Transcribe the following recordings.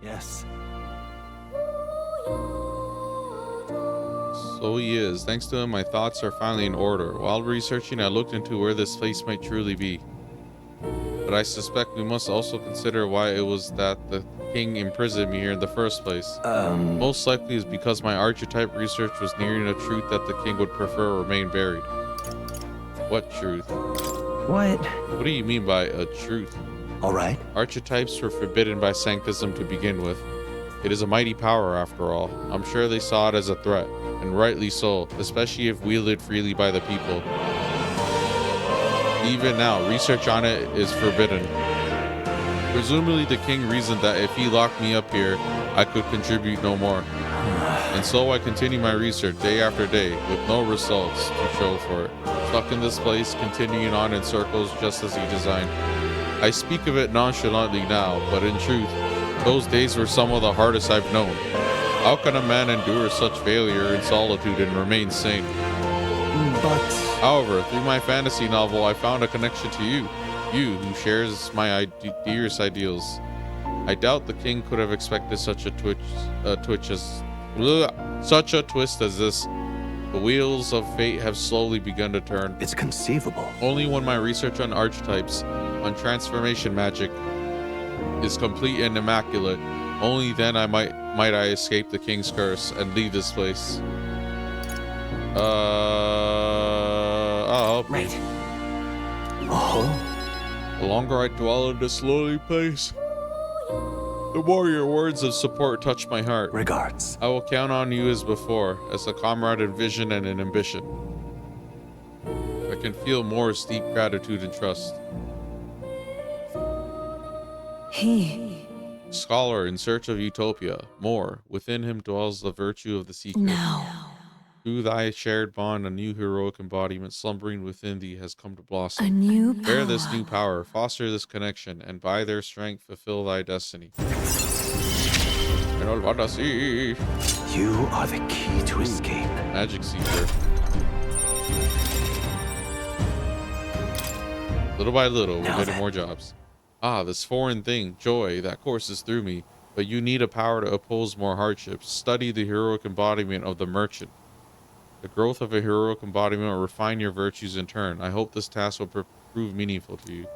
Yes. So he is. Thanks to him, my thoughts are finally in order. While researching, I looked into where this place might truly be. But I suspect we must also consider why it was that the king imprisoned me here in the first place. Most likely is because my archetype research was nearing a truth that the king would prefer remain buried. What truth? What do you mean by a truth? All right. Archetypes were forbidden by Sanctism to begin with. It is a mighty power after all. I'm sure they saw it as a threat, and rightly so, especially if wielded freely by the people. Even now, research on it is forbidden. Presumably the king reasoned that if he locked me up here, I could contribute no more. And so I continue my research day after day, with no results to show for it. Stuck in this place, continuing on in circles just as he designed. I speak of it nonchalantly now, but in truth, those days were some of the hardest I've known. How can a man endure such failure in solitude and remain sane? However, through my fantasy novel, I found a connection to you who shares my dearest ideals. I doubt the king could have expected such a twist as this. The wheels of fate have slowly begun to turn. It's conceivable. Only when my research on archetypes, on transformation magic, is complete and immaculate, only then might I escape the king's curse and leave this place. I'll help you. Right. Oh. The longer I dwell in this lonely place, the more your words of support touch my heart. Regards. I will count on you as before, as a comrade in vision and in ambition. I can feel Moore's deep gratitude and trust. Scholar in search of utopia, Moore, within him dwells the virtue of the seeker. Through thy shared bond, a new heroic embodiment slumbering within thee has come to blossom. A new power. Bear this new power, foster this connection, and by their strength fulfill thy destiny. I don't want to see. You are the key to escape. Magic Seeker. Little by little, we're getting more jobs. Ah, this foreign thing, joy, that courses through me. But you need a power to oppose more hardships. Study the heroic embodiment of the merchant. The growth of a heroic embodiment will refine your virtues in turn. I hope this task will prove meaningful to you.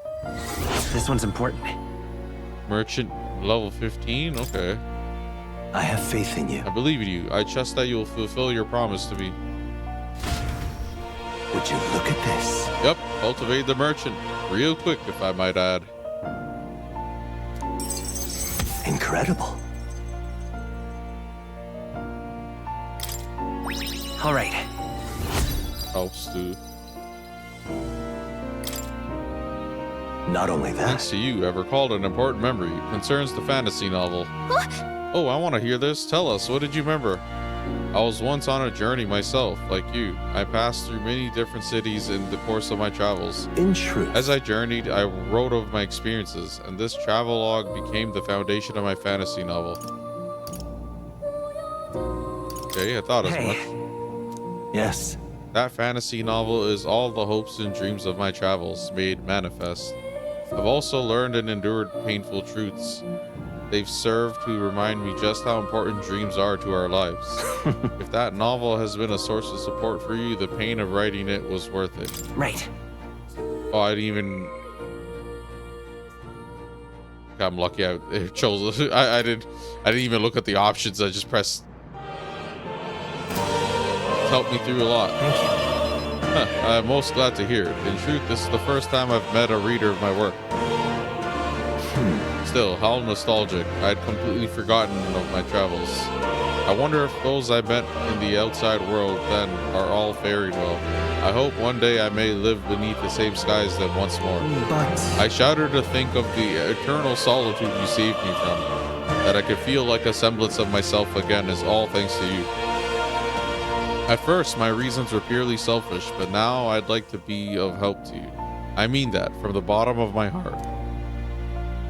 This one's important. Merchant, level 15? Okay. I have faith in you. I believe in you. I trust that you will fulfill your promise to me. Would you look at this? Yep, cultivate the merchant. Real quick, if I might add. Incredible. All right. Helps too. Not only that. Thanks to you, I've recalled an important memory. It concerns the fantasy novel. Oh, I want to hear this. Tell us, what did you remember? I was once on a journey myself, like you. I passed through many different cities in the course of my travels. In truth. As I journeyed, I wrote of my experiences, and this travelogue became the foundation of my fantasy novel. Okay, I thought as much. Yes. That fantasy novel is all the hopes and dreams of my travels made manifest. I've also learned and endured painful truths. They've served to remind me just how important dreams are to our lives. If that novel has been a source of support for you, the pain of writing it was worth it. Right. Oh, I didn't even... I'm lucky I chose... I didn't even look at the options. I just pressed... It's helped me through a lot. Thank you. I'm most glad to hear it. In truth, this is the first time I've met a reader of my work. Still, how nostalgic. I'd completely forgotten of my travels. I wonder if those I met in the outside world then are all fairy well. I hope one day I may live beneath the same skies then once more. But I shudder to think of the eternal solitude you saved me from. That I could feel like a semblance of myself again is all thanks to you. At first, my reasons were purely selfish, but now I'd like to be of help to you. I mean that from the bottom of my heart.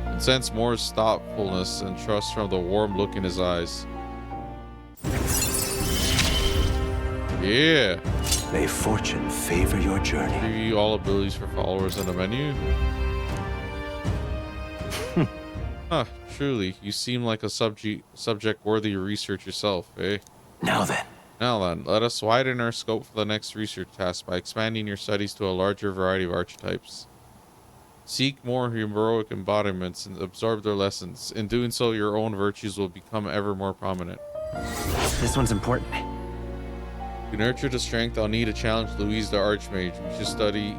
And sense Moore's thoughtfulness and trust from the warm look in his eyes. Yeah. may fortune favor your journey. Preview all abilities for followers in the menu. Huh, truly, you seem like a subject worthy of research yourself, eh? Now then. Now then, let us widen our scope for the next research task by expanding your studies to a larger variety of archetypes. Seek more heroic embodiments and absorb their lessons. In doing so, your own virtues will become ever more prominent. This one's important. To nurture the strength, I'll need to challenge Louise the Archmage. We should study...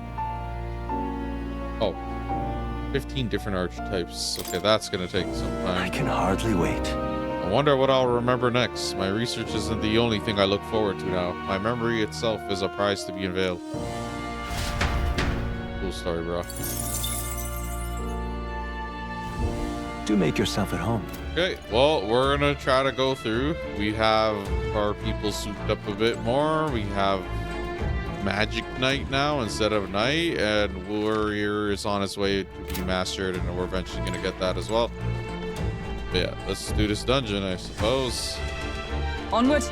15 different archetypes. Okay, that's gonna take some time. I can hardly wait. I wonder what I'll remember next. My research isn't the only thing I look forward to now. My memory itself is a prize to be unveiled. Cool story, bro. Do make yourself at home. Okay, well, we're gonna try to go through. We have our people souped up a bit more. We have Magic Knight now instead of Knight, and Warrior is on his way to be mastered, and we're eventually gonna get that as well. But yeah, let's do this dungeon, I suppose. Onward.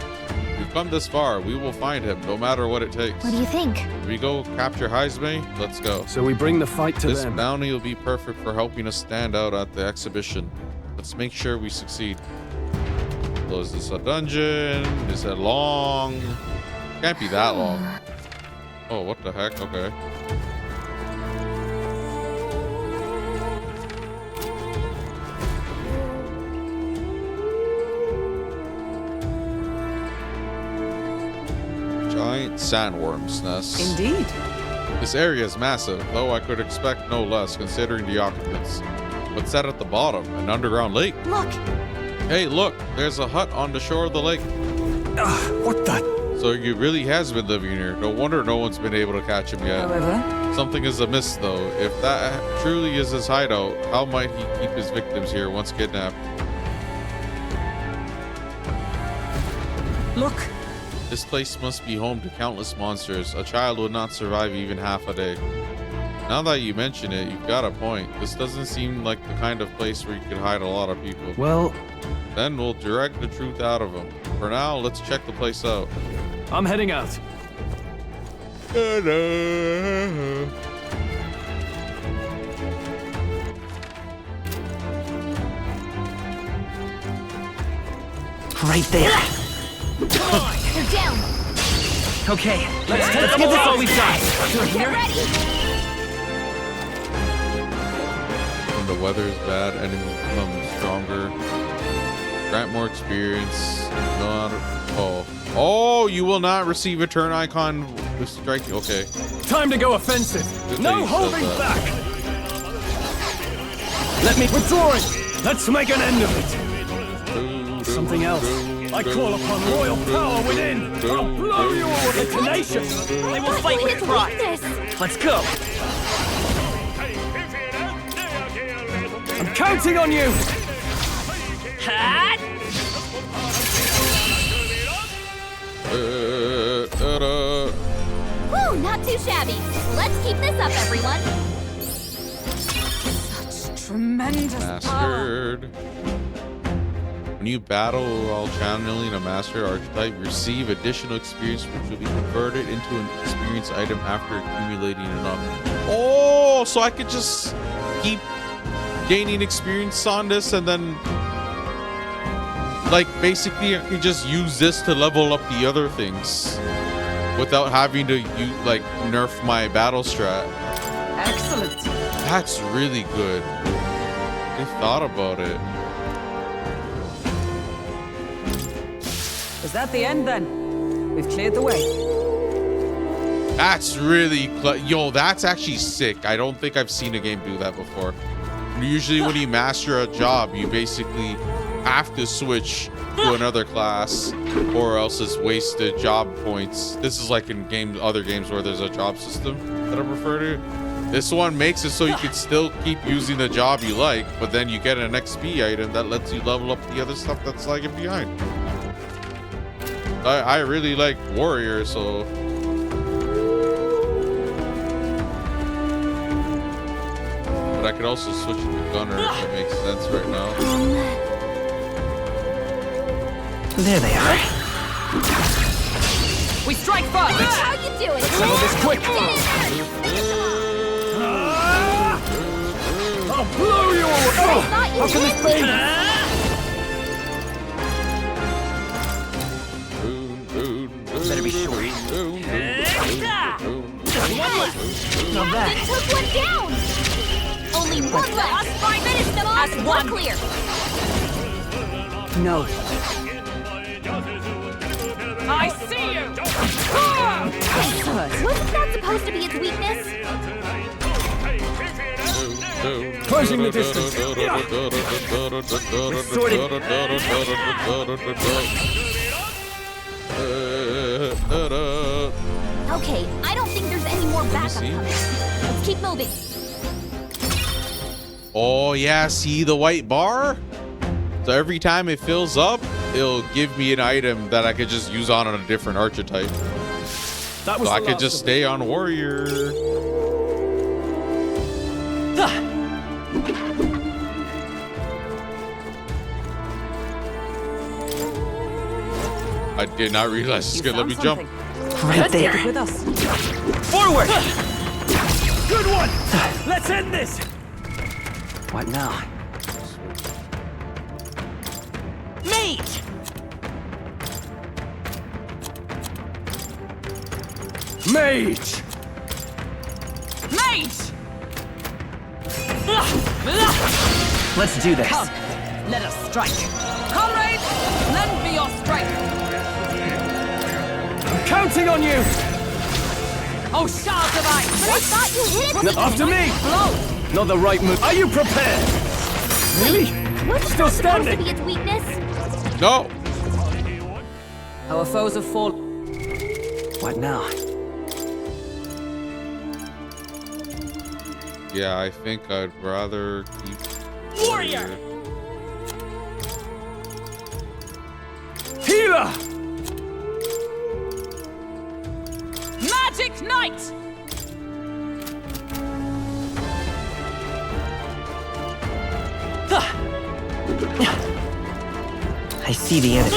We've come this far. We will find him, no matter what it takes. What do you think? We go capture Heisme. Let's go. So we bring the fight to This them. bounty will be perfect for helping us stand out at the exhibition. Let's make sure we succeed. So is this a dungeon? Is it long? Can't be that long. Oh, what the heck? Okay. Giant sandworm's nest. Indeed. This area is massive, though I could expect no less considering the occupants. What's that at the bottom? An underground lake? Look. Hey, look, there's a hut on the shore of the lake. What the? So he really has been living here. No wonder no one's been able to catch him yet. However, Something is amiss, though. If that truly is his hideout, how might he keep his victims here once kidnapped? look. This place must be home to countless monsters. A child would not survive even half a day. Now that you mention it, you've got a point. This doesn't seem like the kind of place where you could hide a lot of people. Well, Then we'll direct the truth out of them. For now, let's check the place out. I'm heading out. Right there. You're down. Okay, let's give this all we've got. Get ready. When the weather is bad, enemies become stronger. Grant more experience. Oh, you will not receive a turn icon with strike. Okay. Time to go offensive. Good thing No you said holding that. back. Let me withdrawing. Let's make an end of it. Something else. I call upon royal power within. I'll blow you all with the tenacious. They will fight with pride. Let's go. I'm counting on you. Woo, not too shabby. Let's keep this up, everyone. Such tremendous power. Mastered. When you battle while channeling a master archetype, receive additional experience which will be converted into an experience item after accumulating enough. Oh, so I could just keep gaining experience on this and then like basically I could just use this to level up the other things without having to like nerf my battle strat. Excellent. That's really good. I thought about it. Is that the end then? We've cleared the way. That's really yo, that's actually sick. I don't think I've seen a game do that before. Usually when you master a job, you basically have to switch to another class or else it's wasted job points. This is like in other games where there's a job system that I refer to. This one makes it so you can still keep using the job you like, but then you get an XP item that lets you level up the other stuff that's lagging behind. I really like Warrior, so but I could also switch to Gunner if it makes sense right now. There they are. We strike first. How you doing? Settle this quick. Get in there. I'll blow you all. Thought you How can this be? Better be short. Not They bad. took one down. Only one left. Finish them off. That's one. Clear. No. I see you! Wasn't that supposed to be its weakness? Closing the distance. Okay, I don't think there's any more backup see. coming. Let's keep moving. Oh yeah, see the white bar? So every time it fills up, it'll give me an item that I could just use on a different archetype. That was So I the could last just of stay on warrior. I did not realize it's gonna let me jump. Right there. Stick with us. Forward! Good one! Let's end this! What now? Mate! Mage! Mate! Let's do this. Come, let us strike. Comrades, lend me your strength. I'm counting on you! Oh, shards of ice! But I thought you hit it. Now, after me! Blow! Not the right move. Are you prepared? Really? Wasn't Still that supposed to standing. be its weakness? No. Our foes have fallen. What now? Yeah, I think I'd rather keep Warrior! Healer! Magic Knight! I see the enemy.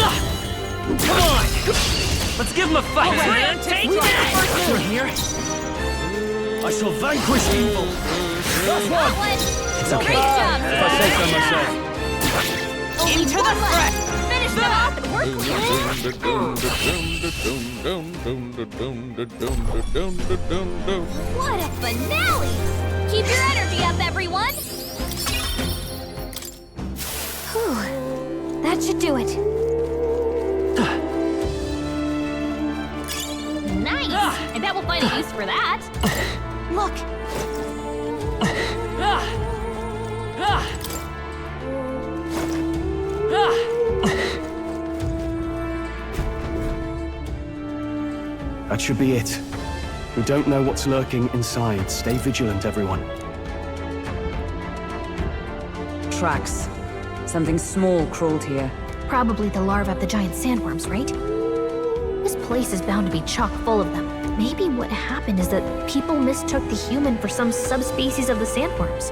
Come on! Let's give him a fight. Take We're that! here. I shall vanquish evil. That's That one! one. It's okay. Great job. If I say so myself. Only Into one the left. threat. Finish them off and we're clear. What a finale! Keep your energy up, everyone! Whew. That should do it. Nice! I bet we'll find a use for that. Look, That should be it. We don't know what's lurking inside. Stay vigilant, everyone. Tracks. Something small crawled here. probably the larvae of the giant sandworms, right? This place is bound to be chock full of them. Maybe what happened is that people mistook the human for some subspecies of the sandworms.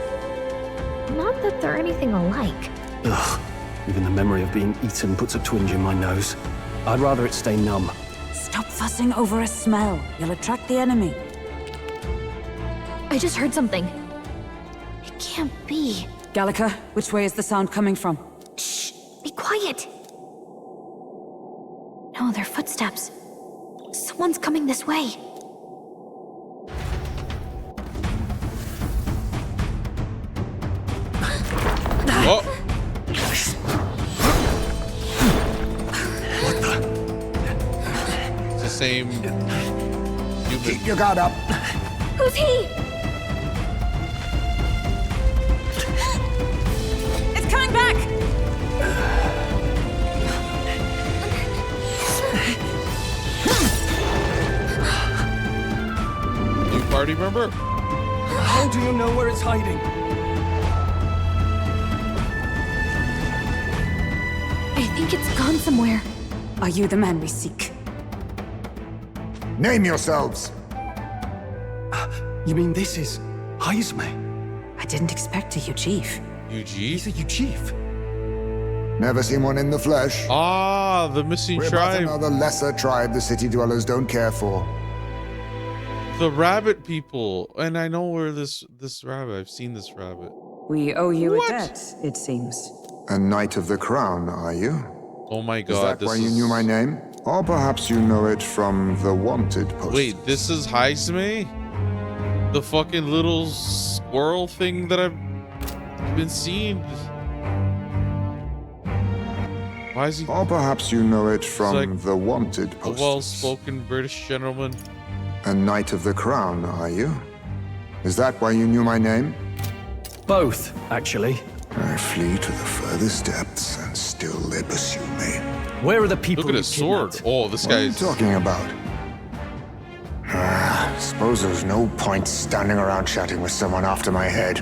Not that they're anything alike. Ugh. Even the memory of being eaten puts a twinge in my nose. I'd rather it stay numb. Stop fussing over a smell. You'll attract the enemy. I just heard something. It can't be. Gallica, which way is the sound coming from? Shh! Be quiet! No, they're footsteps. Someone's coming this way. Oh, it's the same human. Keep your guard up. Who's he? It's coming back! New party member? How do you know where it's hiding? I think it's gone somewhere. Are you the man we seek? Name yourselves. You mean this is Heisme? I didn't expect you, Chief. These are UG? you, Chief. Never seen one in the flesh. Ah, the missing We're but tribe. another lesser tribe the city dwellers don't care for. The rabbit people. And I know where this rabbit, I've seen this rabbit. We owe you What? a debt, it seems. A Knight of the Crown, are you? Oh my Is god, that why you knew my name? Or perhaps you know it from the wanted post. Wait, this is Heisme? The fucking little squirrel thing that I've been seeing? Why is he Or perhaps you know it from like the wanted a post. well-spoken British gentleman? A Knight of the Crown, are you? Is that why you knew my name? Both, actually. I flee to the furthest depths, and still they pursue me. Where are the people Look at you his sword. kidnapped? Oh, this What are guy you is... talking about? Suppose there's no point standing around chatting with someone after my head.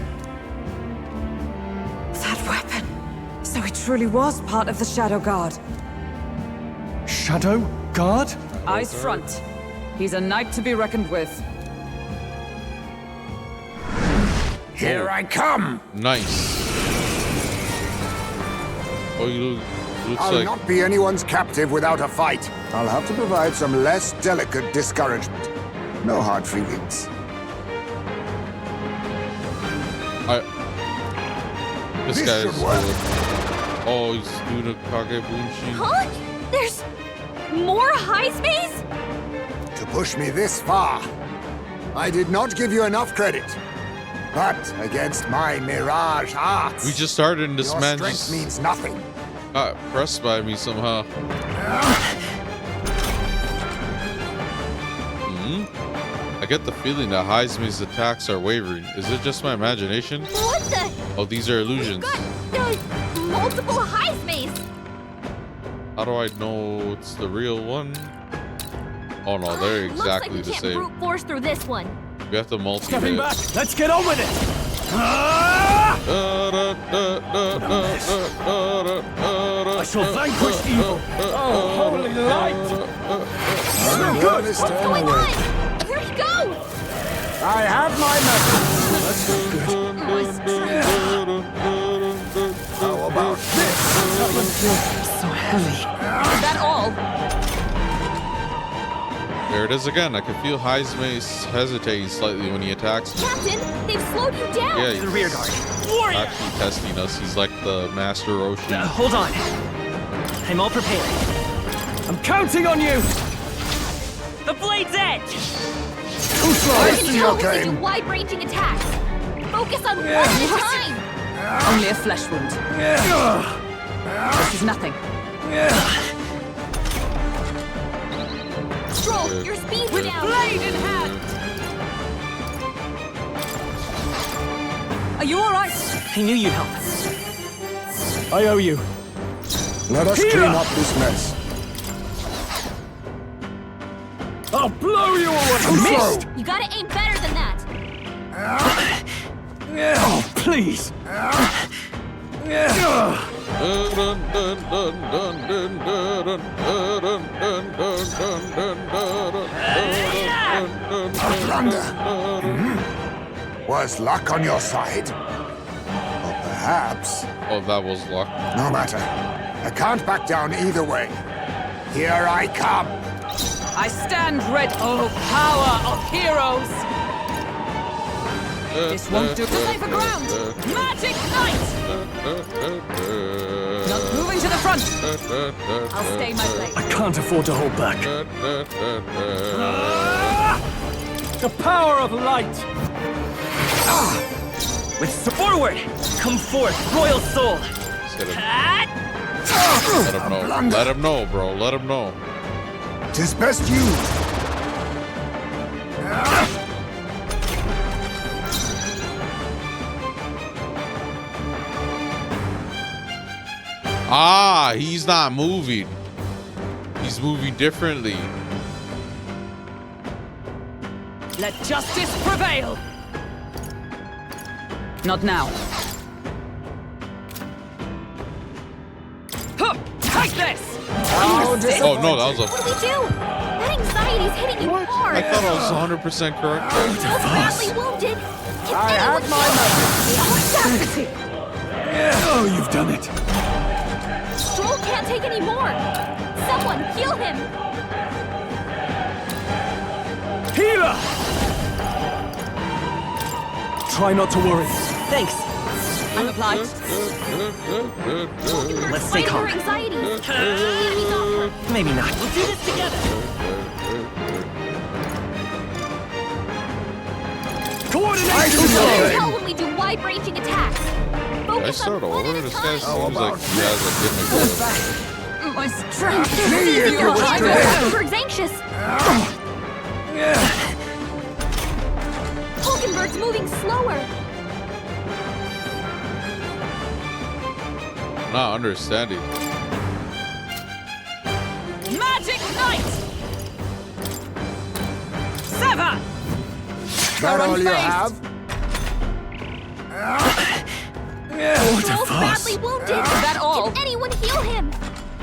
That weapon. So it truly was part of the Shadow Guard. Shadow Guard? Eyes front. He's a knight to be reckoned with. Here I come! Nice. Oh, you looks I'll like... not be anyone's captive without a fight. I'll have to provide some less delicate discouragement. No hard feelings. This This guy's... should work. Oh, he's doing a Kagebunshin. Huh? There's more Heismes? To push me this far, I did not give you enough credit. But against my mirage arts, We just started and this your man strength just means nothing. got pressed by me somehow. I get the feeling that Heisme's attacks are wavering. Is it just my imagination? What the? Oh, these are illusions. Got multiple Heismes. How do I know it's the real one? Oh no, they're exactly Looks the like we can't same. brute force through this one. We have to Stepping multi-hit. back. Let's get on with it. Ah! I shall vanquish evil. Oh, holy light! Good. What's going on? Where'd he go? I have my method. How about this? So heavy. Is that all? There it is again. I can feel Heisme hesitating slightly when he attacks me. Captain, they've slowed you down. Yeah, The he's rear guard. actually testing us. He's like the master Roshi. Hold on. I'm all prepared. I'm counting on you. The blade's edge! I I can see tell your this is a game. wide-ranging attacks. Focus on one at a time. Only a flesh wound. This is nothing. Stroll, your speed's down. Blade in hand! Are you alright? I knew you'd help. I owe you. Let us Here. clean up this mess. I'll blow you away. Missed. You gotta aim better than that. Oh, please. Was luck on your side? Or perhaps... Oh, that was luck. No matter. I can't back down either way. Here I come. I stand ready. Oh, power of heroes! This won't do. Safer ground! Magic Knight! Not moving to the front! I'll stay my place. I can't afford to hold back. The power of light. With forward! Come forth, royal soul! Just hit him. Ah! Let him know. Let him know, bro. Let him know. 'Tis best you. Ah, he's not moving. He's moving differently. Let justice prevail! Not now. Huh, take this! How Oh no, that was What do a. we do? That anxiety's hitting you hard. I thought I was 100% correct. You're so badly wounded. Can I have anyone my Audacity! Oh, you've done it. Stroll can't take any more. Someone heal him. Healer. Try not to worry. Thanks. I'm applied. Let's stay Fight calm. her anxiety. Enemies off her. Maybe not. We'll do this together. Coordination! You can tell when we do wide-ranging attacks. Can I Focus start on one over? at a This guy time. seems like he has a gimmick. My strength See if your it's high true. ground. Hulkenberg's anxious. Hulkenberg's moving slower. Not understanding. Magic Knight! Sever! That all you Unfazed. have? Stroll's badly wounded. Is that all? Can anyone heal him?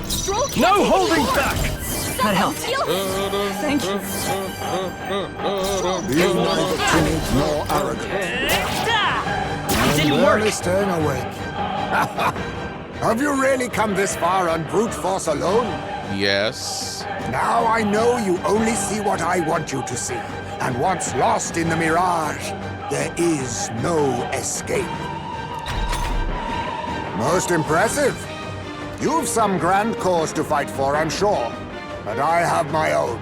Stroll can't No take holding anymore. back! Someone helped. heal him. Thank you. Being neither timid nor arrogant. didn't And work. barely staying awake. Have you really come this far on brute force alone? Yes. Now I know you only see what I want you to see. And once lost in the mirage, there is no escape. Most impressive. You've some grand cause to fight for, I'm sure. But I have my own.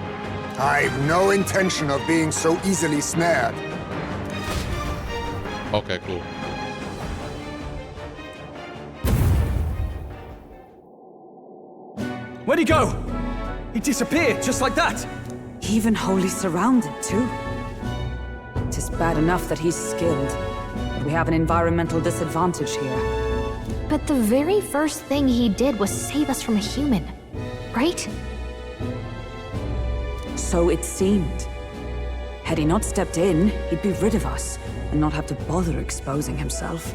I've no intention of being so easily snared. Okay, cool. Where'd he go? He disappeared just like that. Even wholly surrounded, too. Tis bad enough that he's skilled, but we have an environmental disadvantage here. But the very first thing he did was save us from a human, right? So it seemed. Had he not stepped in, he'd be rid of us, and not have to bother exposing himself.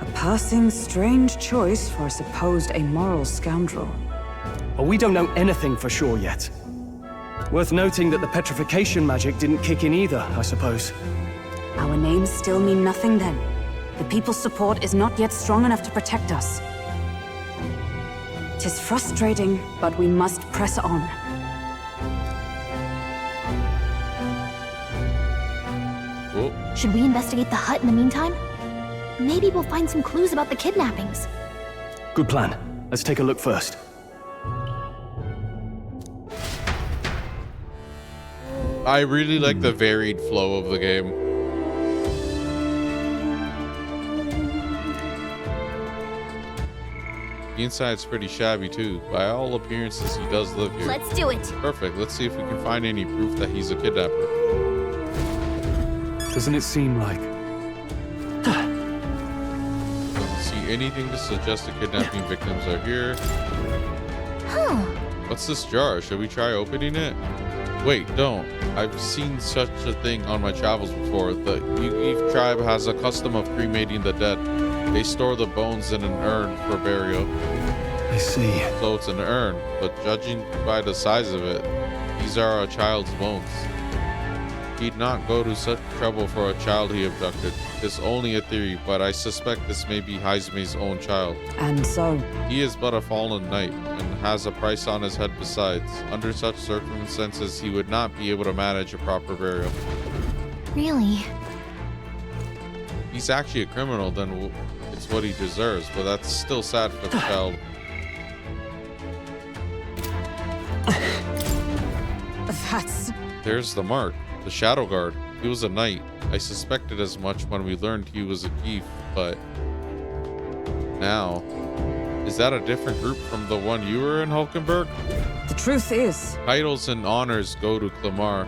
A passing strange choice for a supposed amoral scoundrel. But we don't know anything for sure yet. Worth noting that the petrification magic didn't kick in either, I suppose. Our names still mean nothing then. The people's support is not yet strong enough to protect us. 'Tis frustrating, but we must press on. Oh, Should we investigate the hut in the meantime? Maybe we'll find some clues about the kidnappings. Good plan. Let's take a look first. I really like the varied flow of the game. The inside's pretty shabby too. By all appearances, he does live here. Let's do it. Perfect. Let's see if we can find any proof that he's a kidnapper. Doesn't it seem like? Doesn't see anything to suggest the kidnapping victims are here. Huh. What's this jar? Should we try opening it? Wait, don't. I've seen such a thing on my travels before. The Yugi tribe has a custom of cremating the dead. They store the bones in an urn for burial. I see. So it's an urn, but judging by the size of it, these are a child's bones. He'd not go to such trouble for a child he abducted. It's only a theory, but I suspect this may be Haizume's own child. And so, He is but a fallen knight, and has a price on his head besides. Under such circumstances, he would not be able to manage a proper burial. Really? He's actually a criminal, then it's what he deserves, but that's still sad for the child. that's... There's the mark, the Shadow Guard. He was a knight. I suspected as much when we learned he was a thief, but now, is that a different group from the one you were in, Hulkenberg? The truth is, Titles and honors go to Clamar,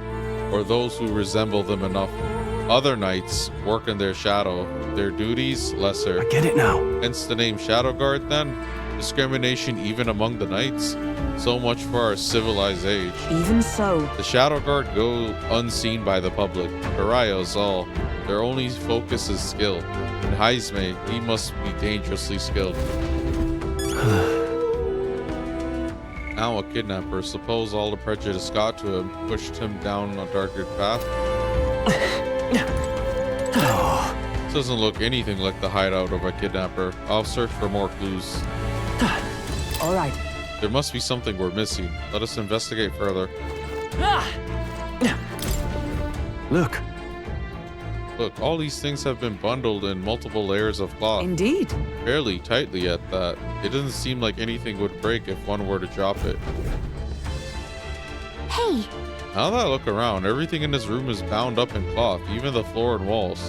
or those who resemble them enough. Other knights work in their shadow, their duties lesser. I get it now. Hence the name Shadow Guard then? Discrimination even among the knights? So much for our civilized age. even so, The Shadow Guard go unseen by the public. Pariahs all. Their only focus is skill. And Haizume, he must be dangerously skilled. Now a kidnapper. Suppose all the prejudice got to him, pushed him down a darker path. This doesn't look anything like the hideout of a kidnapper. I'll search for more clues. all right. There must be something we're missing. Let us investigate further. Look. Look, all these things have been bundled in multiple layers of cloth. Indeed. Fairly tightly at that. It doesn't seem like anything would break if one were to drop it. Hey, Now that I look around, everything in this room is bound up in cloth, even the floor and walls.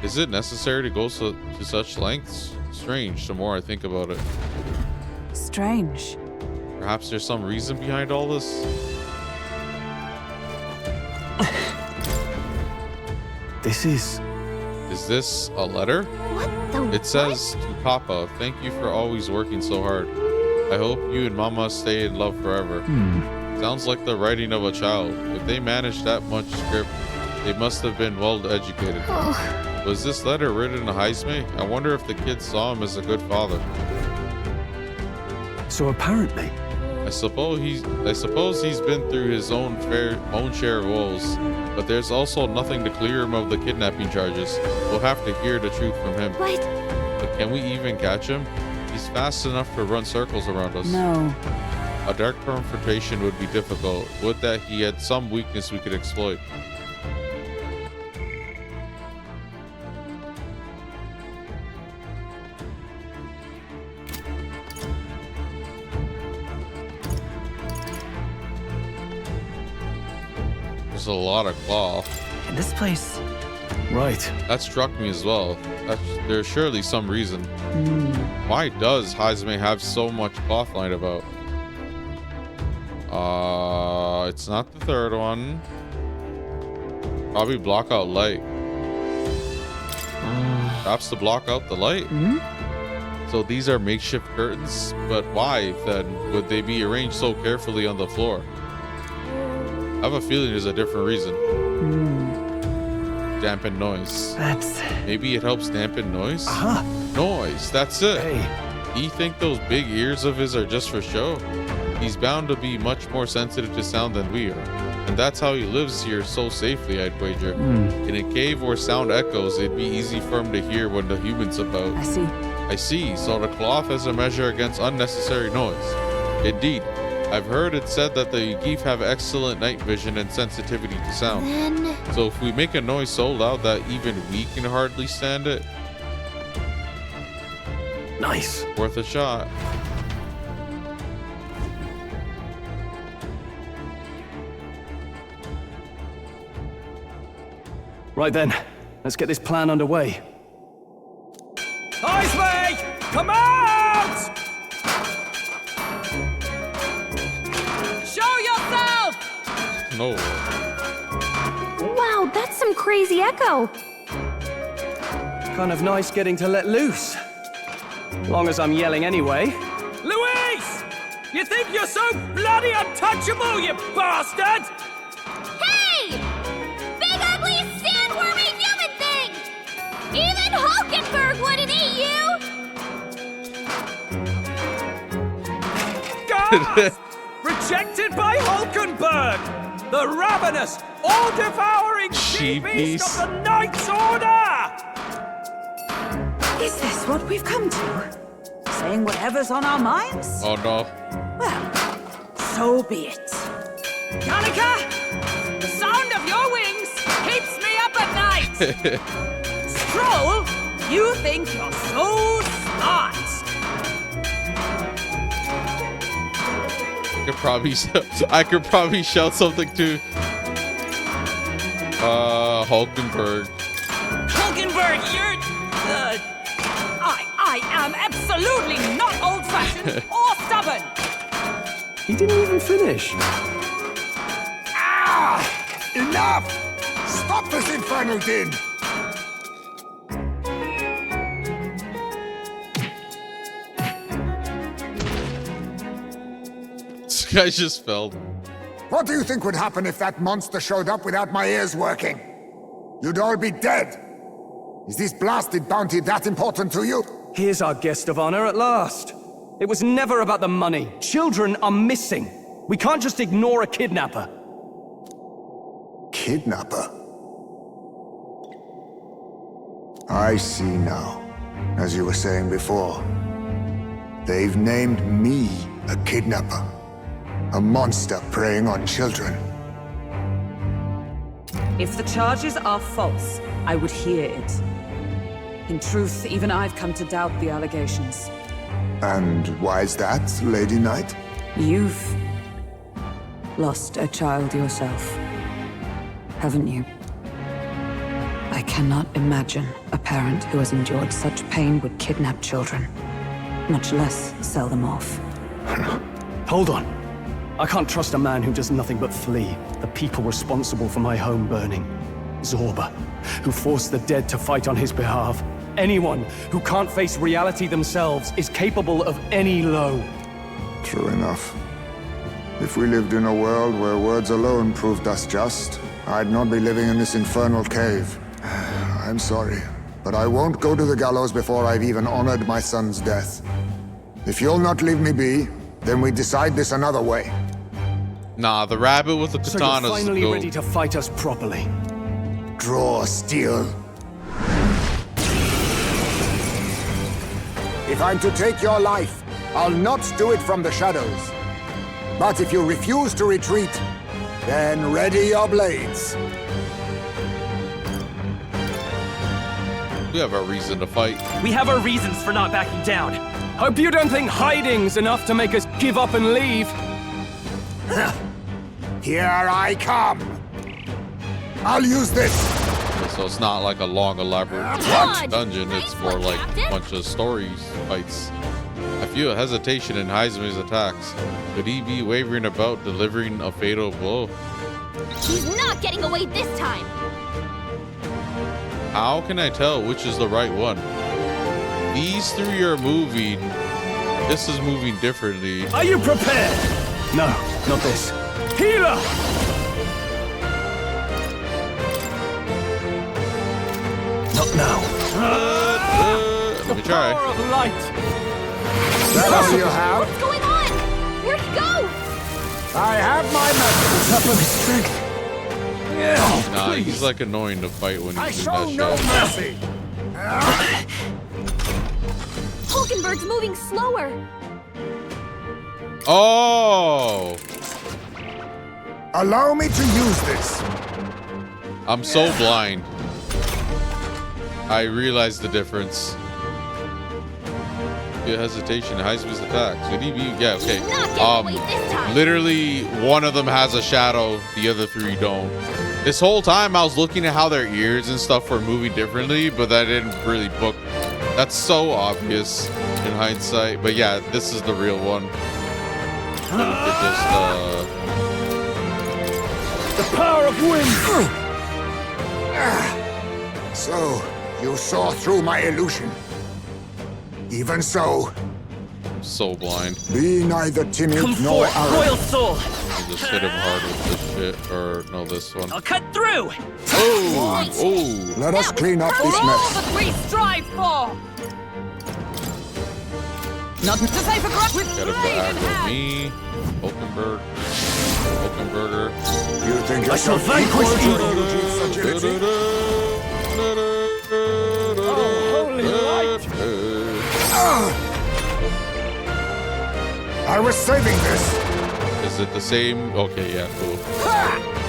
Is it necessary to go to such lengths? Strange, the more I think about it. Strange. Perhaps there's some reason behind all this? Is this a letter? what the It says, to Papa, thank you for always working so hard. I hope you and Mama stay in love forever. Sounds like the writing of a child. If they managed that much script, they must have been well educated. Was this letter written in Heisme? I wonder if the kids saw him as a good father. So apparently, I suppose he's been through his own share of woes, but there's also nothing to clear him of the kidnapping charges. We'll have to hear the truth from him. What? But can we even catch him? He's fast enough to run circles around us. No. A dark confrontation would be difficult. Would that he had some weakness we could exploit. There's a lot of cloth. In this place. right. That struck me as well. There's surely some reason. Why does Heisme have so much cloth lying about? It's not the third one. Probably block out light. Perhaps to block out the light. So these are makeshift curtains, but why then would they be arranged so carefully on the floor? I have a feeling there's a different reason. Dampen noise. Maybe it helps dampen noise? Noise, that's it. Hey, You think those big ears of his are just for show? He's bound to be much more sensitive to sound than we are. And that's how he lives here so safely, I'd wager. In a cave where sound echoes, it'd be easy for him to hear when the human's about. I see. I see, so the cloth is a measure against unnecessary noise. Indeed, I've heard it said that the Geef have excellent night vision and sensitivity to sound. Then So if we make a noise so loud that even we can hardly stand it, nice. worth a shot. Right then, let's get this plan underway. Heisme! Come out! Show yourself! No. wow, that's some crazy echo. Kind of nice getting to let loose. Long as I'm yelling anyway. Luis! You think you're so bloody untouchable, you bastard? Hey! Big ugly sandwormy human thing! Even Hulkenberg wouldn't eat you! Gasp! Rejected by Hulkenberg! The ravenous, all-devouring she-beast of the Knight's Order! Is this what we've come to? Saying whatever's on our minds? Oh no. Well, so be it. Danica, the sound of your wings keeps me up at night. Stroll, you think you're so smart. I could probably shout something to Hulkenberg. Hulkenberg, you're... I am absolutely not old-fashioned or stubborn. He didn't even finish. Enough! Stop this infernal din! This guy just fell. What do you think would happen if that monster showed up without my ears working? You'd all be dead. Is this blasted bounty that important to you? Here's our guest of honor at last. It was never about the money. Children are missing. We can't just ignore a kidnapper. Kidnapper? I see now. As you were saying before, they've named me a kidnapper. A monster preying on children. If the charges are false, I would hear it. In truth, even I've come to doubt the allegations. And why is that, Lady Knight? You've lost a child yourself, haven't you? I cannot imagine a parent who has endured such pain would kidnap children, much less sell them off. Hold on. I can't trust a man who does nothing but flee the people responsible for my home burning. Zorba, who forced the dead to fight on his behalf. Anyone who can't face reality themselves is capable of any low. True enough. If we lived in a world where words alone proved us just, I'd not be living in this infernal cave. I'm sorry, but I won't go to the gallows before I've even honored my son's death. If you'll not leave me be, then we decide this another way. Nah, the rabbit with the So you're katana's finally the ready goat. to fight us properly. Draw steel. If I'm to take your life, I'll not do it from the shadows. But if you refuse to retreat, then ready your blades. We have our reason to fight. We have our reasons for not backing down. Hope you don't think hiding's enough to make us give up and leave. Here I come. I'll use this. So it's not like a long, elaborate What? dungeon. It's more like a bunch of stories, fights. I feel a hesitation in Heisman's attacks. Could he be wavering about delivering a fatal blow? He's not getting away this time. How can I tell which is the right one? These three are moving. This is moving differently. Are you prepared? No, not this. Healer! Not now. Let me try. Power of light! That all you have? What's going on? Where'd he go? I have my message. Top of his strength. Yeah. Nah, he's like annoying to fight when I he's in show that no shot. mercy. Hulkenberg's moving slower. Oh! Allow me to use this. I'm so blind. I realize the difference. Your hesitation, Heisman's attacks. Could he be? Yeah, okay. He's not getting away this time. Literally, one of them has a shadow, the other three don't. This whole time, I was looking at how their ears and stuff were moving differently, but that didn't really book. That's so obvious in hindsight. But yeah, this is the real one. It just, The power of wind! So, you saw through my illusion. Even so, so blind. be neither timid Come nor forth, royal arrogant. soul. I just hit him hard with this shit. Or, no, this one. I'll cut through. Oh! Oh! Let us clean up this All mess. that we strive for! Nothing to say for grudge with Got him to blade in aggro hand! me. Hulkenberger. You think I shall yourself vanquish equal to evil. Eugene's agility? Oh, holy light! I was saving this. Is it the same? Okay, yeah, cool.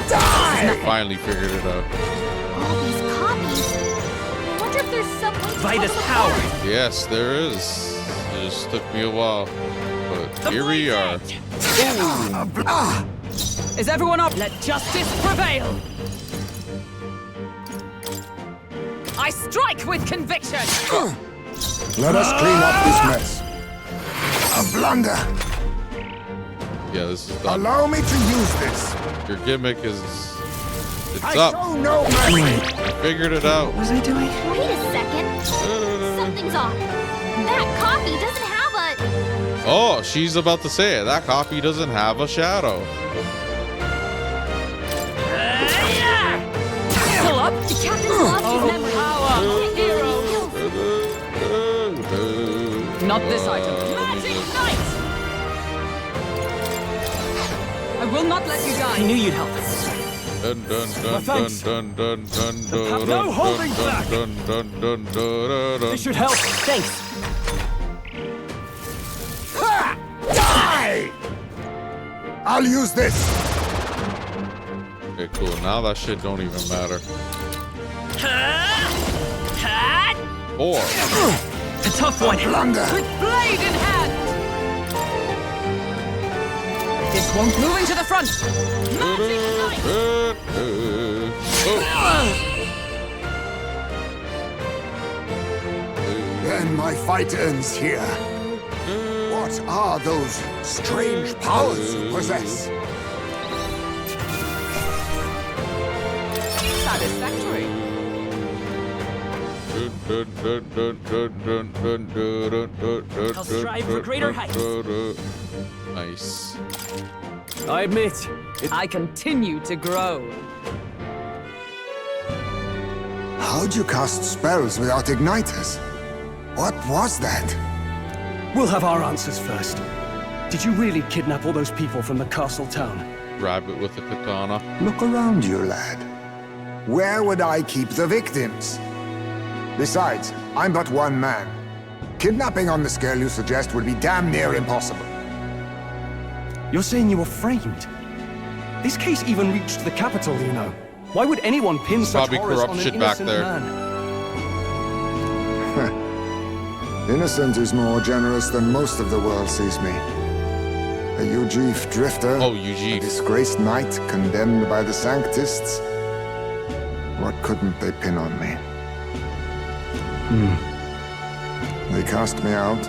Die! Finally figured it out. All these copies. I wonder if there's some way to Vitus tell them power. apart. Yes, there is. It just took me a while. But here we are. Is everyone up? Let justice prevail! I strike with conviction! Let us clean up this mess. A blunder. Yeah, this is done. Allow me to use this. Your gimmick is... It's I up. show no mercy. I figured it out. What was I doing? Wait a second. Something's off. That copy doesn't have a... Oh, she's about to say it. That copy doesn't have a shadow. Pull up. The captain's lost his memory. Power! Hero! Not this item. Magic Knight! I will not let you I die. knew you'd help us. Dun dun dun thanks. dun dun dun dun No dun holding dun back. dun dun dun dun dun. This should help. Thanks. Die! I'll use this. Okay, cool. Now that shit don't even matter. 4. A tough one. Blunder. With blade in hand. This won't move into the front. Magic Then my fight ends here. What are those strange powers you possess? Satisfactory. I'll strive for greater heights. Nice. I admit, I continue to grow. How'd you cast spells without igniters? What was that? we'll have our answers first. Did you really kidnap all those people from the castle town? Rabbit with a katana. Look around you, lad. Where would I keep the victims? Besides, I'm but one man. Kidnapping on the scale you suggest would be damn near impossible. You're saying you were framed? This case even reached the capital, you know. Why would anyone pin such Probably horrors on an corruption back innocent there. man? Innocent is more generous than most of the world sees me. A Ujif drifter. Oh, A Ujif. disgraced knight condemned by the Sanctists. What couldn't they pin on me? They cast me out,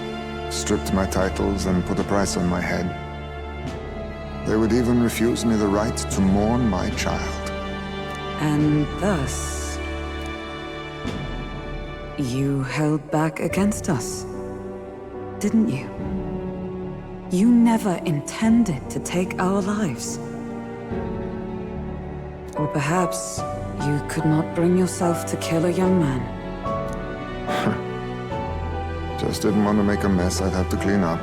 stripped my titles, and put a price on my head. They would even refuse me the right to mourn my child. And thus, you held back against us, didn't you? You never intended to take our lives. Or perhaps you could not bring yourself to kill a young man. Just didn't want to make a mess I'd have to clean up.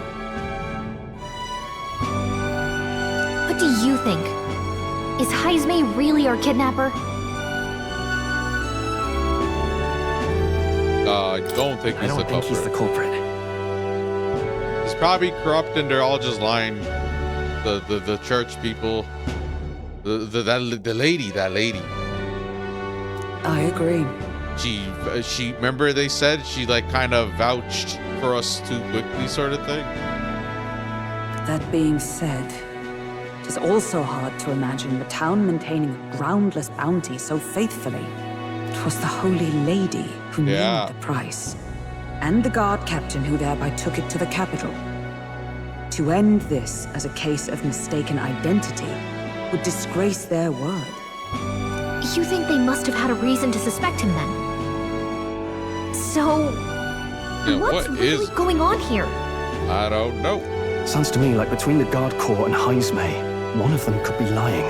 What do you think? Is Jaime really our kidnapper? I don't think he's the culprit. he's the culprit. He's probably corrupt and they're all just lying. The church people. That lady. I agree. She remember they said she like kind of vouched for us too quickly sort of thing. That being said, it is also hard to imagine the town maintaining a groundless bounty so faithfully. It was the Holy Lady who Yeah. named the price, and the guard captain who thereby took it to the capital. To end this as a case of mistaken identity would disgrace their word. You think they must have had a reason to suspect him then? So, Yeah, what's what really is- going on here? I don't know. Sounds to me like between the guard corps and Jaime, one of them could be lying.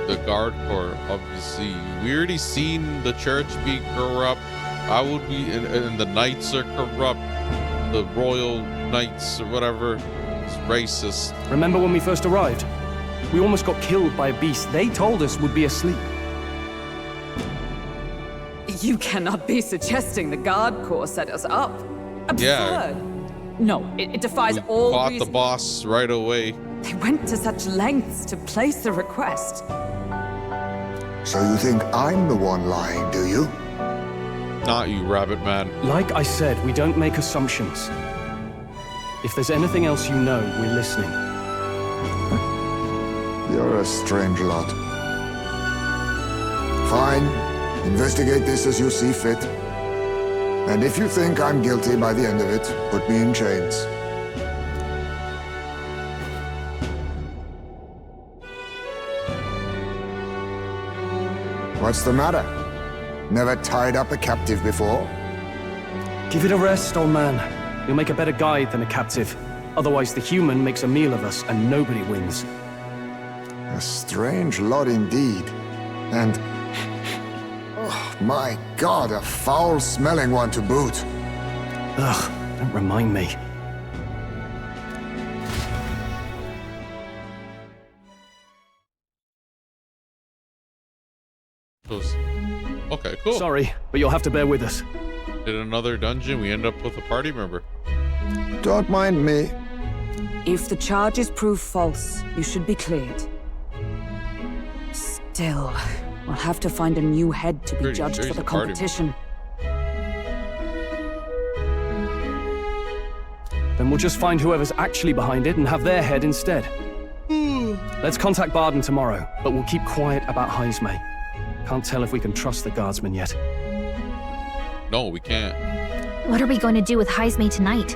The guard corps, obviously. We already seen the church be corrupt. I would be, and the knights are corrupt. The royal knights or whatever is racist. Remember when we first arrived? We almost got killed by a beast they told us would be asleep. You cannot be suggesting the guard corps set us up. Absurd. Yeah. No, it defies We all fought reason. the boss right away. They went to such lengths to place the request. So you think I'm the one lying, do you? Not you, Rabbit Man. Like I said, we don't make assumptions. If there's anything else you know, we're listening. You're a strange lot. Fine. Investigate this as you see fit. And if you think I'm guilty by the end of it, put me in chains. What's the matter? Never tied up a captive before? Give it a rest, old man. You'll make a better guide than a captive. Otherwise, the human makes a meal of us and nobody wins. A strange lot indeed. And... oh, my God, a foul-smelling one to boot. Ugh, don't remind me. Okay, cool. Sorry, but you'll have to bear with us. In another dungeon, we end up with a party member. Don't mind me. If the charges prove false, you should be cleared. Still, we'll have to find a new head to be Pretty judged sure for he's the a party competition. Then we'll just find whoever's actually behind it and have their head instead. Let's contact Barden tomorrow, but we'll keep quiet about Heismay. Can't tell if we can trust the guardsmen yet. No, we can't. What are we going to do with Heismay tonight?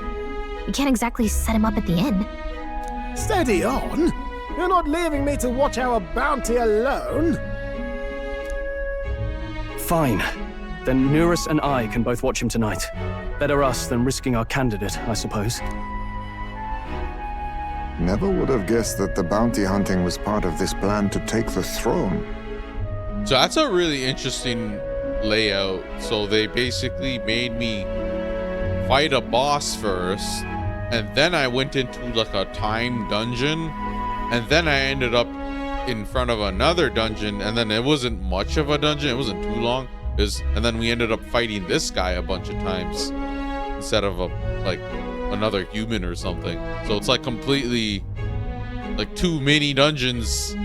We can't exactly set him up at the inn. Steady on. You're not leaving me to watch our bounty alone. Fine. Then Nurus and I can both watch him tonight. Better us than risking our candidate, I suppose. Never would have guessed that the bounty hunting was part of this plan to take the throne. So that's a really interesting layout. So they basically made me fight a boss first, and then I went into like a time dungeon, and then I ended up in front of another dungeon, and then it wasn't much of a dungeon, it wasn't too long. And then we ended up fighting this guy a bunch of times instead of another human or something. So it's like completely like 2 mini dungeons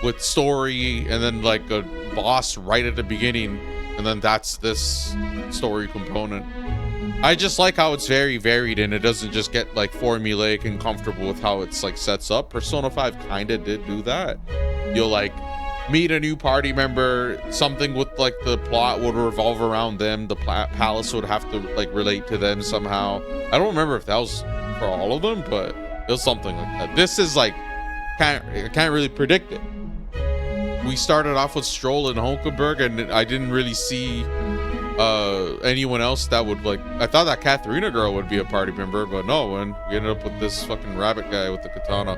with story, and then like a boss right at the beginning, and then that's this story component. I just like how it's very varied and it doesn't just get like formulaic and comfortable with how it's like sets up. Persona 5 kind of did do that. You'll like meet a new party member, something with like the plot would revolve around them, the palace would have to like relate to them somehow. I don't remember if that was for all of them, but it was something like that. This is like I can't really predict it. We started off with Stroll and Hulkenberg, and I didn't really see anyone else that would like. I thought that Katharina girl would be a party member, but no, and we ended up with this fucking rabbit guy with the katana.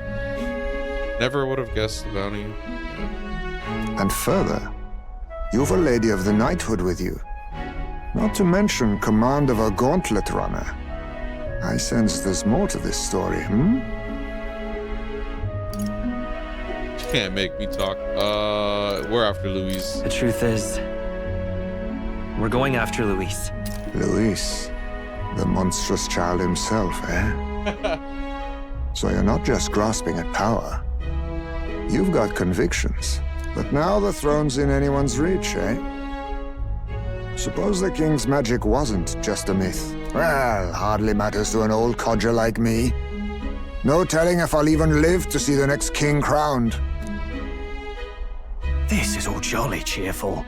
Never would have guessed the bounty. And further, you've a lady of the knighthood with you. Not to mention command of a gauntlet runner. I sense there's more to this story, Can't make me talk. We're after Luis. The truth is, we're going after Luis. Luis, the monstrous child himself, eh? So you're not just grasping at power. You've got convictions. But now the throne's in anyone's reach, eh? Suppose the king's magic wasn't just a myth. Well, hardly matters to an old codger like me. No telling if I'll even live to see the next king crowned. This is all jolly cheerful.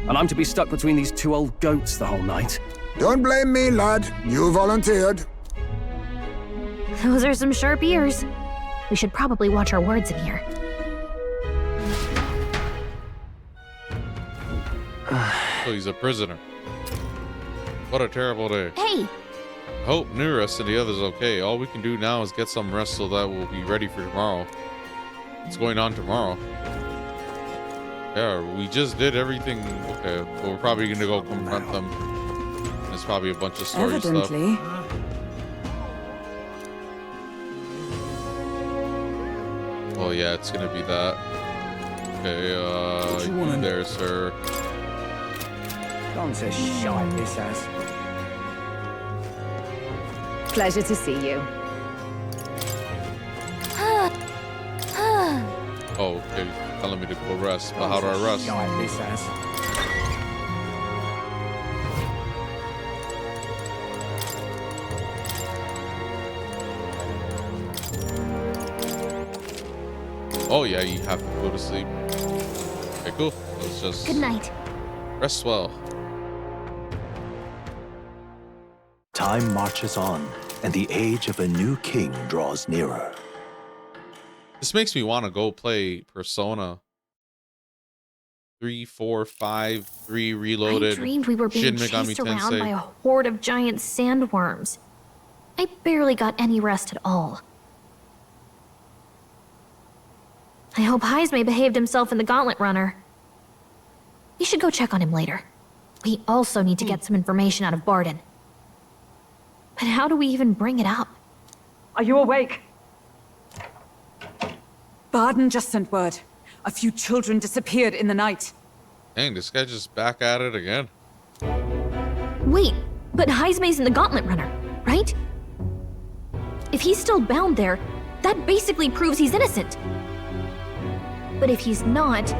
And I'm to be stuck between these 2 old goats the whole night. Don't blame me, lad. You volunteered. Those are some sharp ears. We should probably watch our words in here. So he's a prisoner. What a terrible day. Hey! I hope Nurus and the others okay. All we can do now is get some rest so that we'll be ready for tomorrow. What's going on tomorrow? Yeah, we just did everything. Okay, well, we're probably gonna go confront them. There's probably a bunch of story Evidently. stuff. Oh yeah, it's gonna be that. Okay, you there, sir. Gone to shite, this has. Pleasure to see you. Oh, okay. Telling me to go rest, but how do I rest? Shite, this has. Oh yeah, you have to go to sleep. Okay, cool. Let's just Good night. rest well. Time marches on, and the age of a new king draws nearer. This makes me want to go play Persona 3, 4, 5, 3 Reloaded. I dreamed we were being Shin Megami chased around Tensei. by a horde of giant sandworms. I barely got any rest at all. I hope Heismay behaved himself in the Gauntlet Runner. We should go check on him later. We also need to get some information out of Barden. But how do we even bring it up? Are you awake? Barden just sent word. A few children disappeared in the night. Dang, this guy just back at it again. Wait, but Heismay's in the Gauntlet Runner, right? If he's still bound there, that basically proves he's innocent. But if he's not,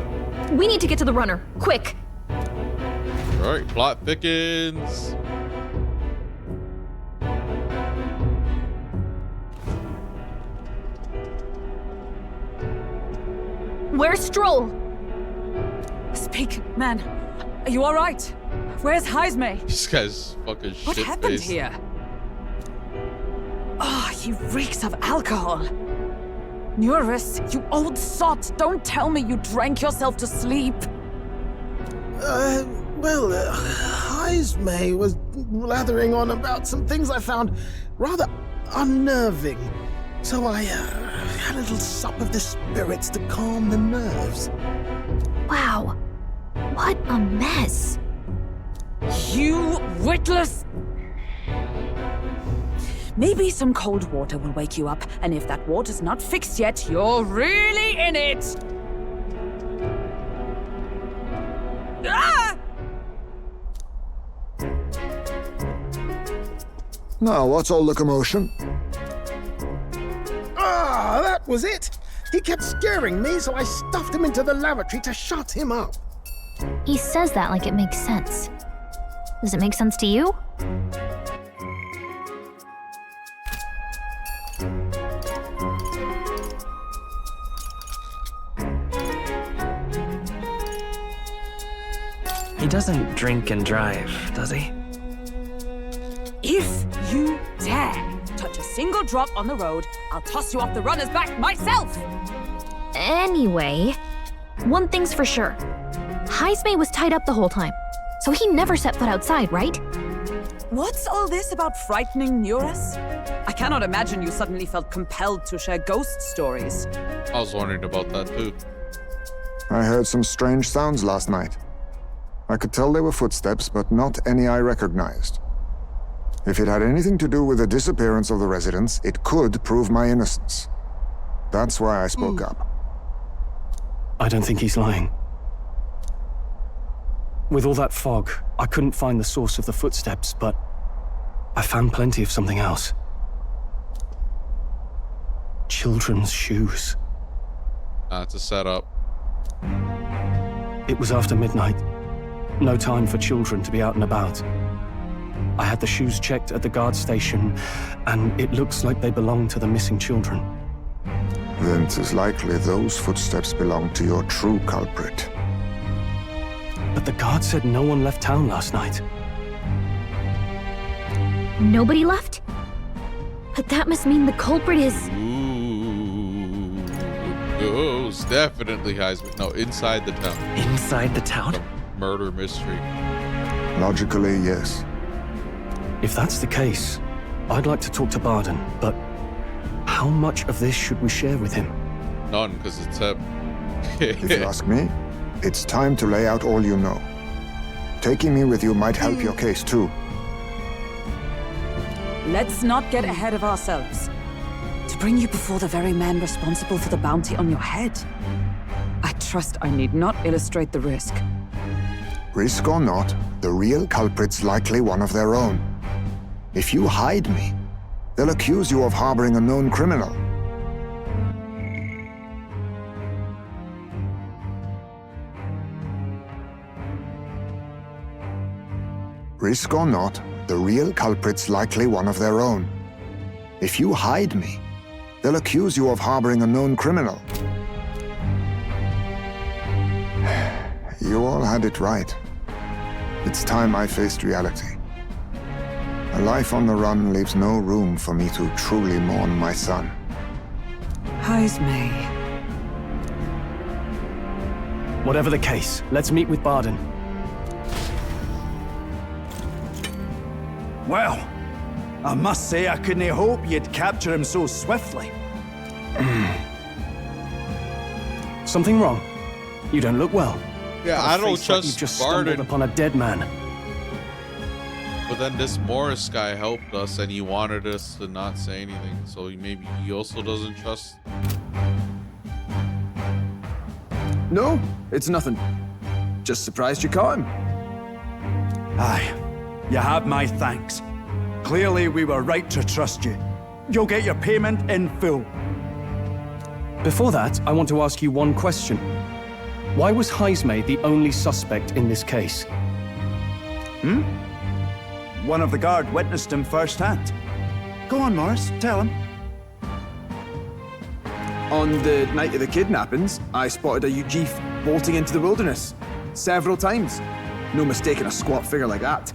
We need to get to the runner. Quick! Alright, plot thickens. Where's Stroll? Speak, man. Are you alright? Where's Heisme? This guy's fucking shit. What happened here? Oh, he reeks of alcohol. Eurus, you old sot, don't tell me you drank yourself to sleep. Heisme was blathering on about some things I found rather unnerving. So I had a little sup of the spirits to calm the nerves. Wow. What a mess. You witless... Maybe some cold water will wake you up, and if that water's not fixed yet, you're really in it! Ah! Now, what's all the commotion? Ah, that was it! He kept scaring me, so I stuffed him into the lavatory to shut him up. He says that like it makes sense. Does it make sense to you? He doesn't drink and drive, does he? If you dare touch a single drop on the road, I'll toss you off the runner's back myself! Anyway, one thing's for sure. Heisme was tied up the whole time, so he never set foot outside, right? What's all this about frightening Eurus? I cannot imagine you suddenly felt compelled to share ghost stories. I was wondering about that too. I heard some strange sounds last night. I could tell they were footsteps, but not any I recognized. If it had anything to do with the disappearance of the residents, it could prove my innocence. That's why I spoke up. I don't think he's lying. With all that fog, I couldn't find the source of the footsteps, but I found plenty of something else. Children's shoes. That's a setup. It was after midnight. No time for children to be out and about. I had the shoes checked at the guard station, and it looks like they belong to the missing children. Then 'tis likely those footsteps belong to your true culprit. But the guard said no one left town last night. Nobody left? But that must mean the culprit is... Ooh. Ghost. Definitely Heisman. No, inside the town. Inside the town? Murder mystery. Logically, yes. If that's the case, I'd like to talk to Barden, but how much of this should we share with him? None, because it's him. If you ask me, it's time to lay out all you know. Taking me with you might help your case too. Let's not get ahead of ourselves. To bring you before the very man responsible for the bounty on your head, I trust I need not illustrate the risk. Risk or not, the real culprit's likely one of their own. If you hide me, they'll accuse you of harboring a known criminal. Risk or not, the real culprit's likely one of their own. If you hide me, they'll accuse you of harboring a known criminal. You all had it right. It's time I faced reality. A life on the run leaves no room for me to truly mourn my son. Heisme. Whatever the case, let's meet with Barden. Well, I must say I couldn't hope you'd capture him so swiftly. Something wrong? You don't look well. Yeah, Got a I don't face like trust you've just Barden. stumbled upon a dead man. But then this Morris guy helped us and he wanted us to not say anything. So maybe he also doesn't trust. No, it's nothing. Just surprised you caught him. Aye, you have my thanks. Clearly we were right to trust you. You'll get your payment in full. Before that, I want to ask you one question. Why was Heismay the only suspect in this case? One of the guard witnessed him firsthand. Go on, Morris, tell him. On the night of the kidnappings, I spotted a Ujif bolting into the wilderness. Several times. No mistaking a squat figure like that.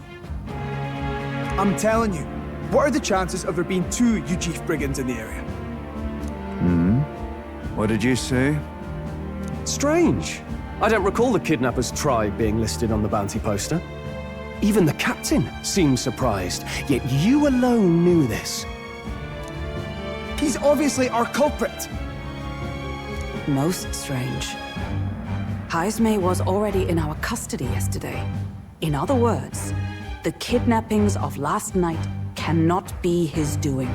I'm telling you, what are the chances of there being 2 Ujif brigands in the area? What did you say? Strange. I don't recall the kidnappers' tribe being listed on the bounty poster. Even the captain seemed surprised, yet you alone knew this. He's obviously our culprit. Most strange. Heismay was already in our custody yesterday. In other words, the kidnappings of last night cannot be his doing.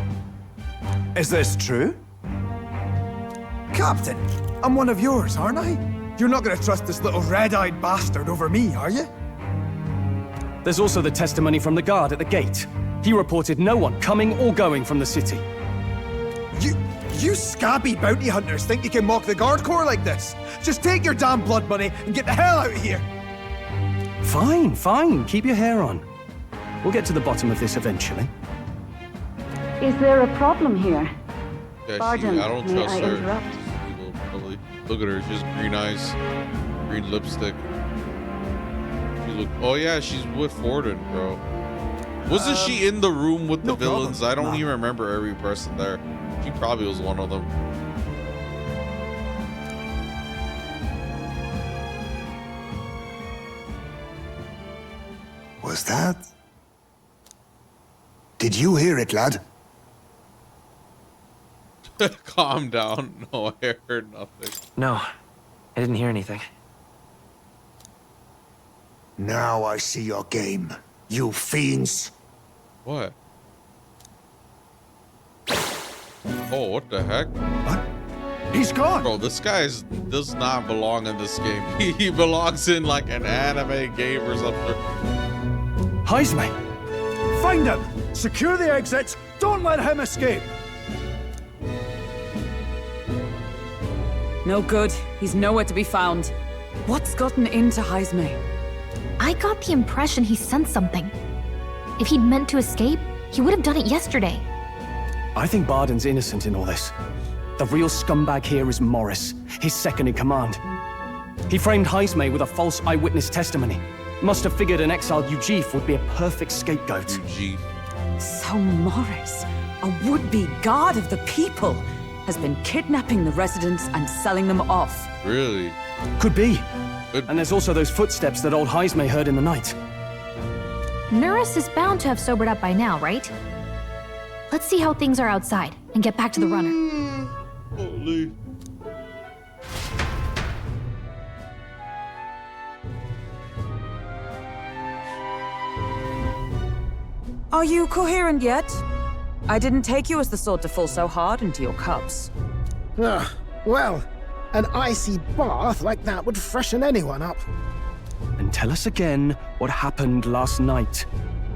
Is this true? Captain, I'm one of yours, aren't I? You're not gonna trust this little red-eyed bastard over me, are you? There's also the testimony from the guard at the gate. He reported no one coming or going from the city. You scabby bounty hunters think you can mock the guard corps like this? Just take your damn blood money and get the hell out of here! Fine, fine. Keep your hair on. We'll get to the bottom of this eventually. Is there a problem here? Yeah, Pardon, I don't may trust I her. interrupt? Evil, probably. Look at her, she's green eyes, green lipstick. She look. Oh yeah, she's with Forden, bro. Wasn't she in the room with the villains? problem. I don't even remember every person there. She probably was one of them. Was that? Did you hear it, lad? Calm down. No, I heard nothing. No, I didn't hear anything. Now I see your game, you fiends. What? Oh, what the heck? What? He's gone! Bro, this guy does not belong in this game. He belongs in like an anime game or something. Heismay! Find him! Secure the exits! Don't let him escape! No good. He's nowhere to be found. What's gotten into Heismay? I got the impression he sensed something. If he'd meant to escape, he would have done it yesterday. I think Barden's innocent in all this. The real scumbag here is Morris, his second in command. He framed Heismay with a false eyewitness testimony. Must have figured an exiled Ujif would be a perfect scapegoat. Ujif. So Morris, a would-be god of the people, has been kidnapping the residents and selling them off. Really? Could be. Good. And there's also those footsteps that old Heismay heard in the night. Nuris is bound to have sobered up by now, right? Let's see how things are outside and get back to the runner. Holy. Are you coherent yet? I didn't take you as the sort to fall so hard into your cups. Well, an icy bath like that would freshen anyone up. And tell us again what happened last night.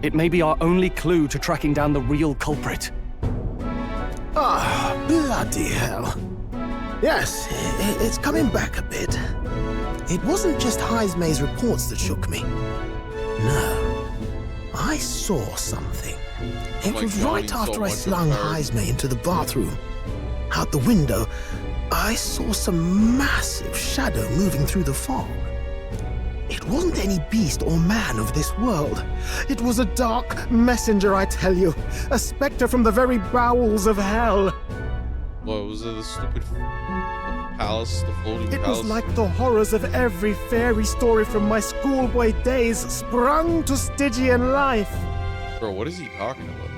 It may be our only clue to tracking down the real culprit. Ah, bloody hell. Yes, it's coming back a bit. It wasn't just Heismay's reports that shook me. No, I saw something. It was right after I slung Heismay into the bathroom. Out the window, I saw some massive shadow moving through the fog. It wasn't any beast or man of this world. It was a dark messenger, I tell you. A specter from the very bowels of hell. What was it? The stupid palace, the floating It palace? was like the horrors of every fairy story from my schoolboy days sprung to Stygian life. Bro, what is he talking about?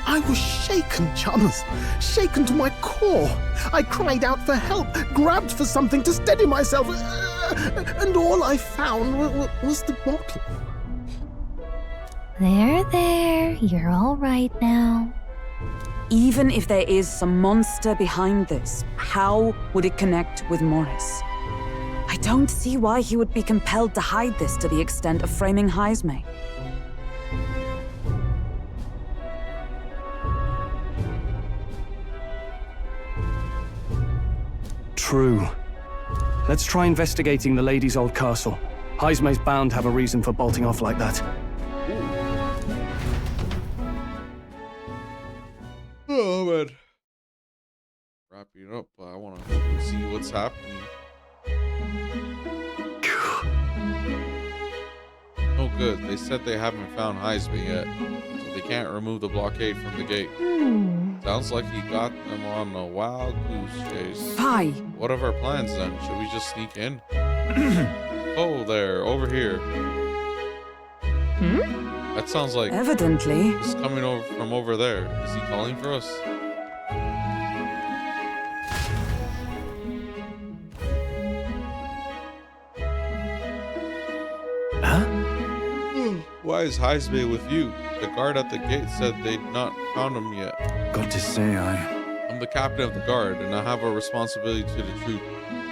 I was shaken, chums. Shaken to my core. I cried out for help, grabbed for something to steady myself, and all I found was the bottle. There. You're all right now. Even if there is some monster behind this, how would it connect with Morris? I don't see why he would be compelled to hide this to the extent of framing Heismay. true. Let's try investigating the lady's old castle. Heismay's bound to have a reason for bolting off like that. Oh man. Wrapping up, I want to see what's happening. No good. They said they haven't found Heismay yet, so they can't remove the blockade from the gate. Sounds like he got them on a wild goose chase. Hi. What of our plans then? Should we just sneak in? Oh, there, over here. That sounds like Evidently. he's coming over from over there. Is he calling for us? Why is Heismay with you? The guard at the gate said they'd not found him yet. Got to say, I'm the captain of the guard, and I have a responsibility to the truth,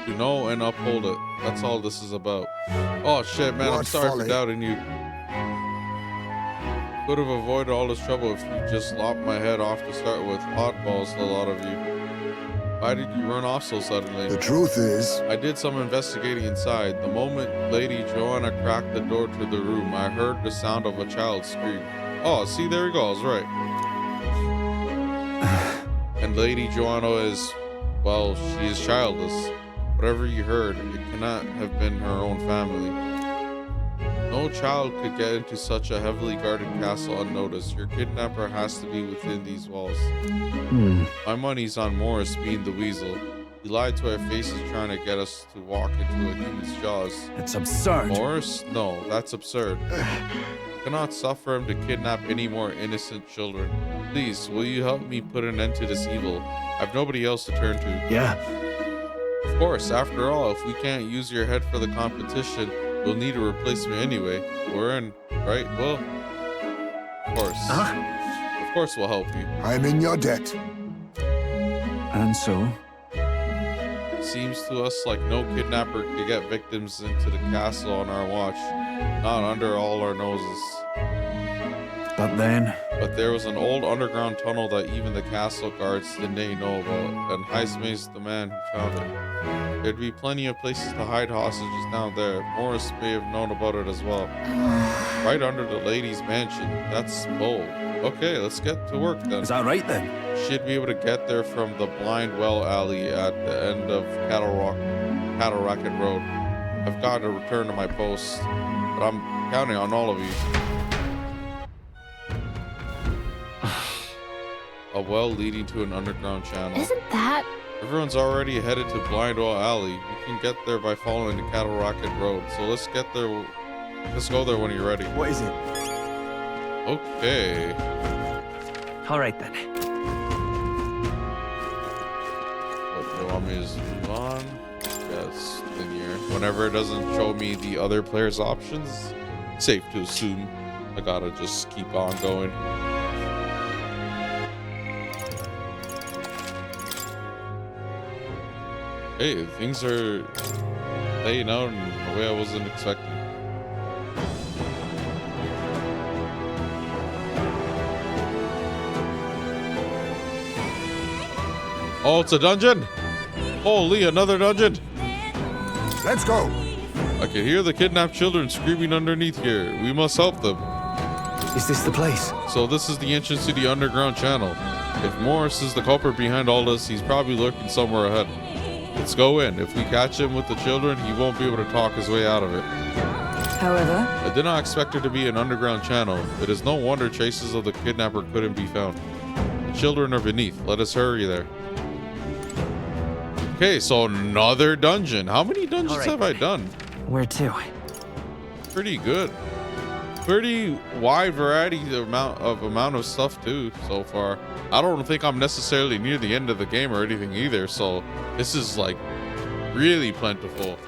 to know and uphold it. That's all this is about. Oh shit, man, I'm What sorry folly. for doubting you. Could have avoided all this trouble if you just lopped my head off to start with. Oddballs, a lot of you. Why did you run off so suddenly? The truth is, I did some investigating inside. The moment Lady Joanna cracked the door to the room, I heard the sound of a child scream. Oh, see, there he goes, right. And Lady Joanna is, well, she is childless. Whatever you heard, it cannot have been her own family. No child could get into such a heavily guarded castle unnoticed. Your kidnapper has to be within these walls. My money's on Morris being the weasel. He lied to our faces trying to get us to walk into a human's jaws. it's absurd. Morris? No, that's absurd. I cannot suffer him to kidnap any more innocent children. Please, will you help me put an end to this evil? I've nobody else to turn to. Yeah. Of course, after all, if we can't use your head for the competition, we'll need a replacement anyway. We're in, right? Well, of course. Of course we'll help you. I'm in your debt. And so? Seems to us like no kidnapper could get victims into the castle on our watch. Not under all our noses. But then? But there was an old underground tunnel that even the castle guards didn't know about, and Heismay's the man who found it. There'd be plenty of places to hide hostages down there. Morris may have known about it as well. Right under the lady's mansion. That's bold. Okay, let's get to work then. Is that right then? Should be able to get there from the Blind Well Alley at the end of Cattle Racket Road. I've got to return to my post, but I'm counting on all of you. A well leading to an underground channel. Isn't that... Everyone's already headed to Blind Well Alley. We can get there by following the Cattle Racket Road. So let's get there. Let's go there when you're ready. What is it? Okay. All right then. What do you want me to just move on? Yes, linear. Whenever it doesn't show me the other player's options, safe to assume I gotta just keep on going. Hey, things are playing out in a way I wasn't expecting. Oh, it's a dungeon? Holy, another dungeon! Let's go! I can hear the kidnapped children screaming underneath here. We must help them. Is this the place? So this is the entrance to the underground channel. If Morris is the culprit behind all this, he's probably lurking somewhere ahead. Let's go in. If we catch him with the children, he won't be able to talk his way out of it. However, I did not expect there to be an underground channel. It is no wonder traces of the kidnapper couldn't be found. The children are beneath. Let us hurry there. Okay, so another dungeon. How many dungeons have I done? Where to? Pretty good. Pretty wide variety amount of stuff too so far. I don't think I'm necessarily near the end of the game or anything either, so this is like really plentiful.